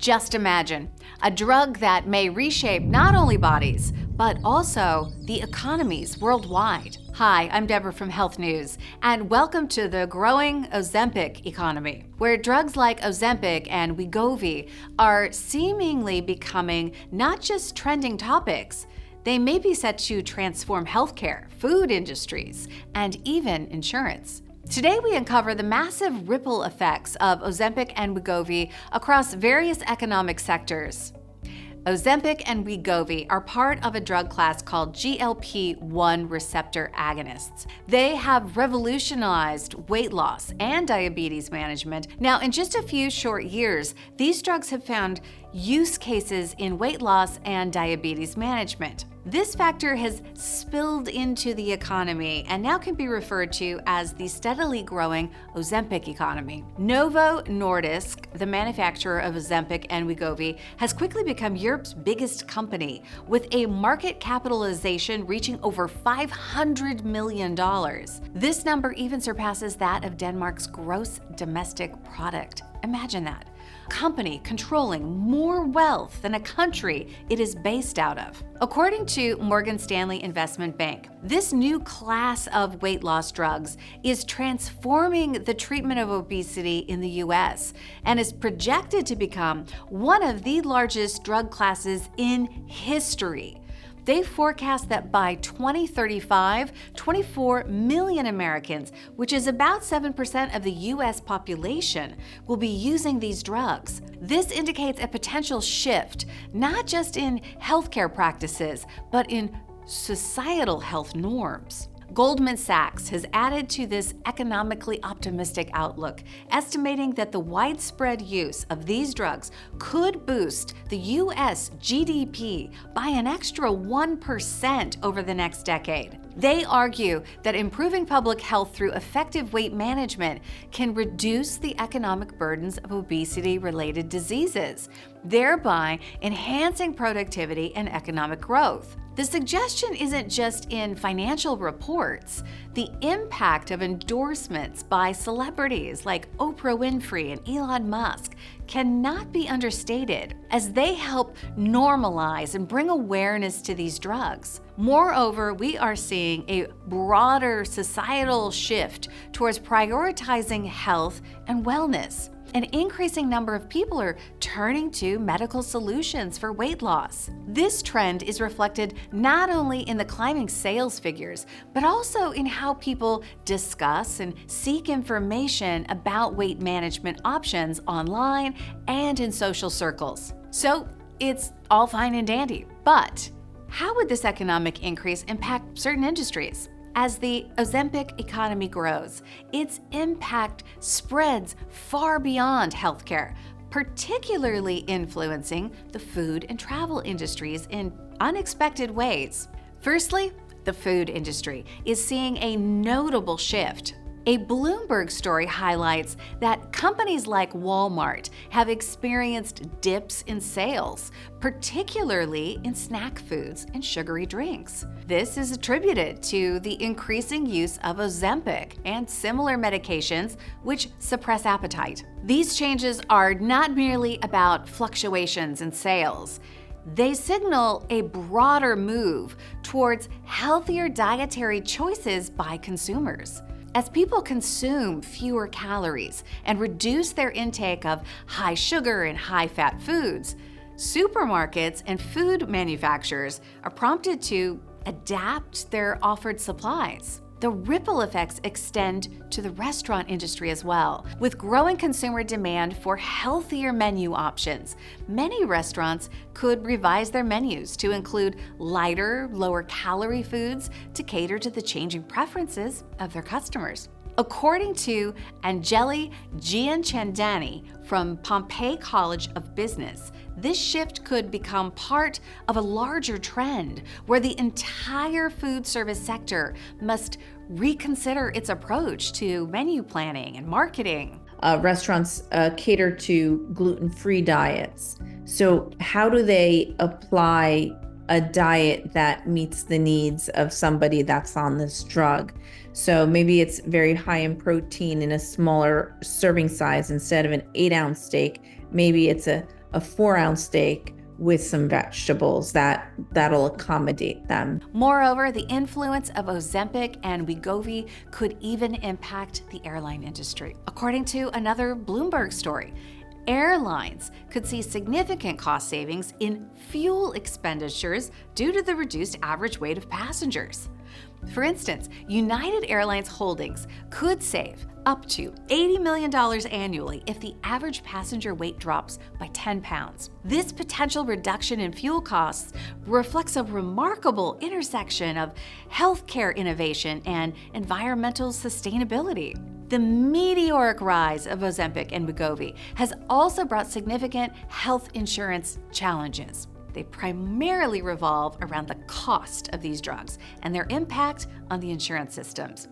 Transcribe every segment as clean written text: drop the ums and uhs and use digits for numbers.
Just imagine a drug that may reshape not only bodies, but also the economies worldwide. Hi, I'm Deborah from Healthnews, and welcome to the growing Ozempic economy, where drugs like Ozempic and Wegovy are seemingly becoming not just trending topics, they may be set to transform healthcare, food industries, and even insurance. Today, we uncover the massive ripple effects of Ozempic and Wegovy across various economic sectors. Ozempic and Wegovy are part of a drug class called GLP-1 receptor agonists. They have revolutionized weight loss and diabetes management. Now, in just a few short years, these drugs have found use cases in weight loss and diabetes management. This factor has spilled into the economy and now can be referred to as the steadily growing Ozempic economy. Novo Nordisk, the manufacturer of Ozempic and Wegovy, has quickly become Europe's biggest company, with a market capitalization reaching over $500 million. This number even surpasses that of Denmark's gross domestic product. Imagine that. Company controlling more wealth than a country it is based out of. According to Morgan Stanley Investment Bank, this new class of weight loss drugs is transforming the treatment of obesity in the US and is projected to become one of the largest drug classes in history. They forecast that by 2035, 24 million Americans, which is about 7% of the US population, will be using these drugs. This indicates a potential shift, not just in healthcare practices, but in societal health norms. Goldman Sachs has added to this economically optimistic outlook, estimating that the widespread use of these drugs could boost the U.S. GDP by an extra 1% over the next decade. They argue that improving public health through effective weight management can reduce the economic burdens of obesity-related diseases, thereby enhancing productivity and economic growth. The suggestion isn't just in financial reports. The impact of endorsements by celebrities like Oprah Winfrey and Elon Musk cannot be understated, as they help normalize and bring awareness to these drugs. Moreover, we are seeing a broader societal shift towards prioritizing health and wellness. An increasing number of people are turning to medical solutions for weight loss. This trend is reflected not only in the climbing sales figures, but also in how people discuss and seek information about weight management options online and in social circles. So it's all fine and dandy, but how would this economic increase impact certain industries? As the Ozempic economy grows, its impact spreads far beyond healthcare, particularly influencing the food and travel industries in unexpected ways. Firstly, the food industry is seeing a notable shift. A Bloomberg story highlights that companies like Walmart have experienced dips in sales, particularly in snack foods and sugary drinks. This is attributed to the increasing use of Ozempic and similar medications which suppress appetite. These changes are not merely about fluctuations in sales. They signal a broader move towards healthier dietary choices by consumers. As people consume fewer calories and reduce their intake of high sugar and high fat foods, supermarkets and food manufacturers are prompted to adapt their offered supplies. The ripple effects extend to the restaurant industry as well. With growing consumer demand for healthier menu options, many restaurants could revise their menus to include lighter, lower-calorie foods to cater to the changing preferences of their customers. According to Anjali Gianchandani from Pompey College of Business, this shift could become part of a larger trend where the entire food service sector must reconsider its approach to menu planning and marketing. Restaurants cater to gluten-free diets. So how do they apply a diet that meets the needs of somebody that's on this drug? So maybe it's very high in protein in a smaller serving size. Instead of an 8-ounce steak, maybe it's a a 4-ounce steak with some vegetables that'll accommodate them. Moreover, the influence of Ozempic and Wegovy could even impact the airline industry. According to another Bloomberg story, airlines could see significant cost savings in fuel expenditures due to the reduced average weight of passengers. For instance, United Airlines Holdings could save up to $80 million annually if the average passenger weight drops by 10 pounds. This potential reduction in fuel costs reflects a remarkable intersection of healthcare innovation and environmental sustainability. The meteoric rise of Ozempic and Wegovy has also brought significant health insurance challenges. They primarily revolve around the cost of these drugs and their impact on the insurance systems.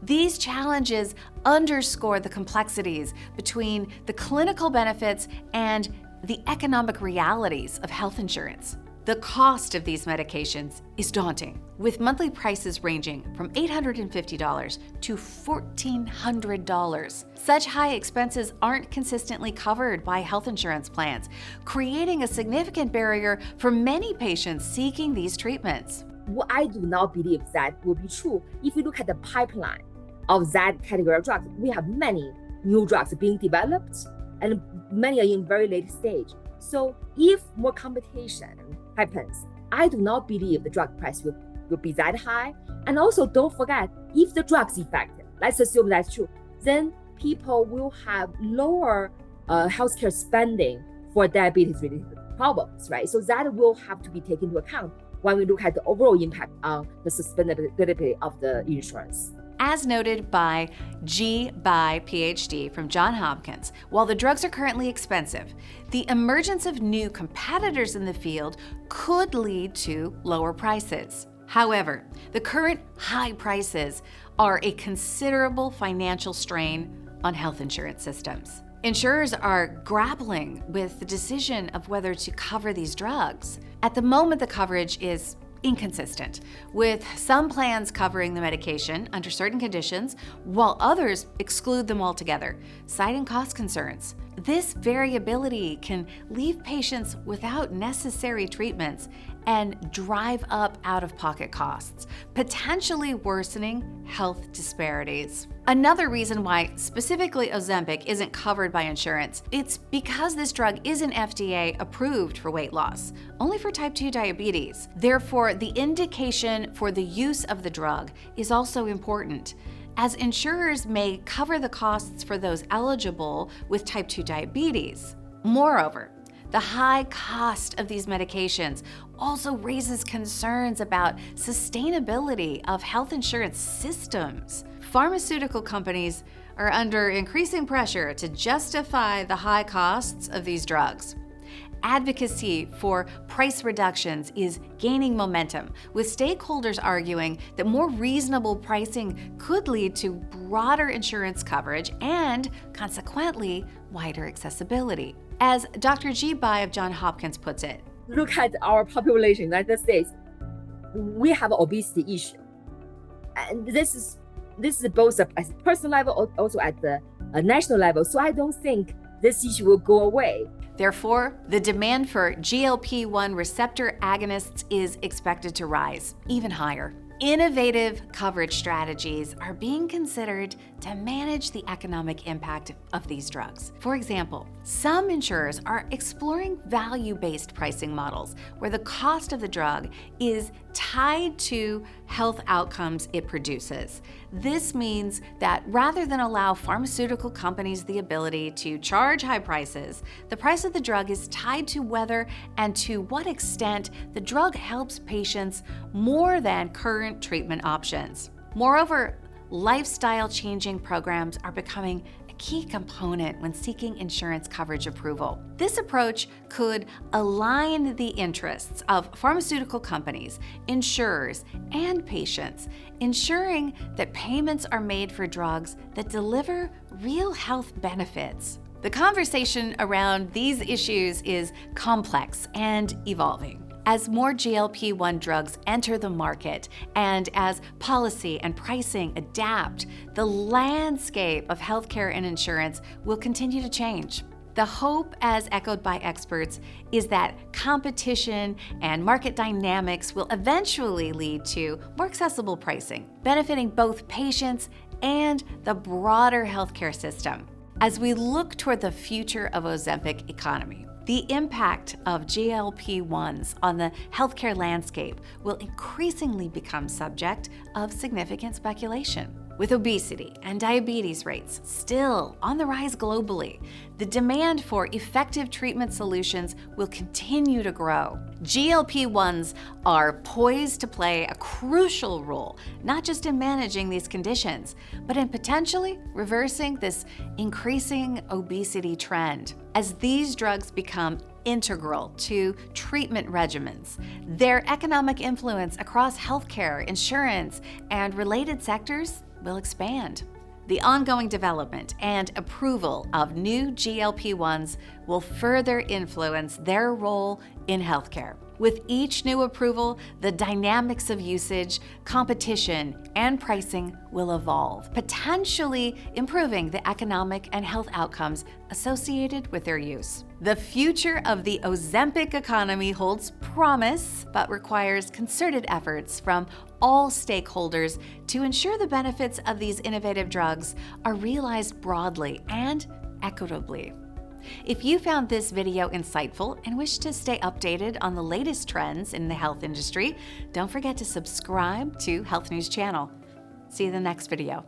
These challenges underscore the complexities between the clinical benefits and the economic realities of health insurance. The cost of these medications is daunting, with monthly prices ranging from $850 to $1,400. Such high expenses aren't consistently covered by health insurance plans, creating a significant barrier for many patients seeking these treatments. What I do not believe that will be true. If you look at the pipeline of that category of drugs, we have many new drugs being developed and many are in very late stage. So if more competition happens, I do not believe the drug price will be that high. And also don't forget, if the drug's effective, let's assume that's true, then people will have lower healthcare spending for diabetes-related problems, right? So that will have to be taken into account when we look at the overall impact on the sustainability of the insurance. As noted by G. Bai, PhD from Johns Hopkins, while the drugs are currently expensive, the emergence of new competitors in the field could lead to lower prices. However, the current high prices are a considerable financial strain on health insurance systems. Insurers are grappling with the decision of whether to cover these drugs. At the moment, the coverage is inconsistent, with some plans covering the medication under certain conditions, while others exclude them altogether, citing cost concerns. This variability can leave patients without necessary treatments and drive up out-of-pocket costs, potentially worsening health disparities. Another reason why specifically Ozempic isn't covered by insurance, it's because this drug isn't FDA approved for weight loss, only for type 2 diabetes. Therefore, the indication for the use of the drug is also important, as insurers may cover the costs for those eligible with type 2 diabetes. Moreover, the high cost of these medications also raises concerns about sustainability of health insurance systems. Pharmaceutical companies are under increasing pressure to justify the high costs of these drugs. Advocacy for price reductions is gaining momentum, with stakeholders arguing that more reasonable pricing could lead to broader insurance coverage and, consequently, wider accessibility. As Dr. G. Bai of Johns Hopkins puts it, look at our population in the United States. We have an obesity issue. And this is both at a personal level, also at the national level. So I don't think this issue will go away. Therefore, the demand for GLP-1 receptor agonists is expected to rise even higher. Innovative coverage strategies are being considered to manage the economic impact of these drugs. For example, some insurers are exploring value-based pricing models where the cost of the drug is tied to health outcomes it produces. This means that rather than allow pharmaceutical companies the ability to charge high prices, the price of the drug is tied to whether and to what extent the drug helps patients more than current treatment options. Moreover, lifestyle-changing programs are becoming a key component when seeking insurance coverage approval. This approach could align the interests of pharmaceutical companies, insurers, and patients, ensuring that payments are made for drugs that deliver real health benefits. The conversation around these issues is complex and evolving. As more GLP-1 drugs enter the market and as policy and pricing adapt, the landscape of healthcare and insurance will continue to change. The hope, as echoed by experts, is that competition and market dynamics will eventually lead to more accessible pricing, benefiting both patients and the broader healthcare system. As we look toward the future of Ozempic economy, the impact of GLP-1s on the healthcare landscape will increasingly become subject of significant speculation. With obesity and diabetes rates still on the rise globally, the demand for effective treatment solutions will continue to grow. GLP-1s are poised to play a crucial role, not just in managing these conditions, but in potentially reversing this increasing obesity trend. As these drugs become integral to treatment regimens, their economic influence across healthcare, insurance, and related sectors will expand. The ongoing development and approval of new GLP-1s will further influence their role in healthcare. With each new approval, the dynamics of usage, competition, and pricing will evolve, potentially improving the economic and health outcomes associated with their use. The future of the Ozempic economy holds promise, but requires concerted efforts from all stakeholders to ensure the benefits of these innovative drugs are realized broadly and equitably. If you found this video insightful and wish to stay updated on the latest trends in the health industry, don't forget to subscribe to Health News channel. See you in the next video.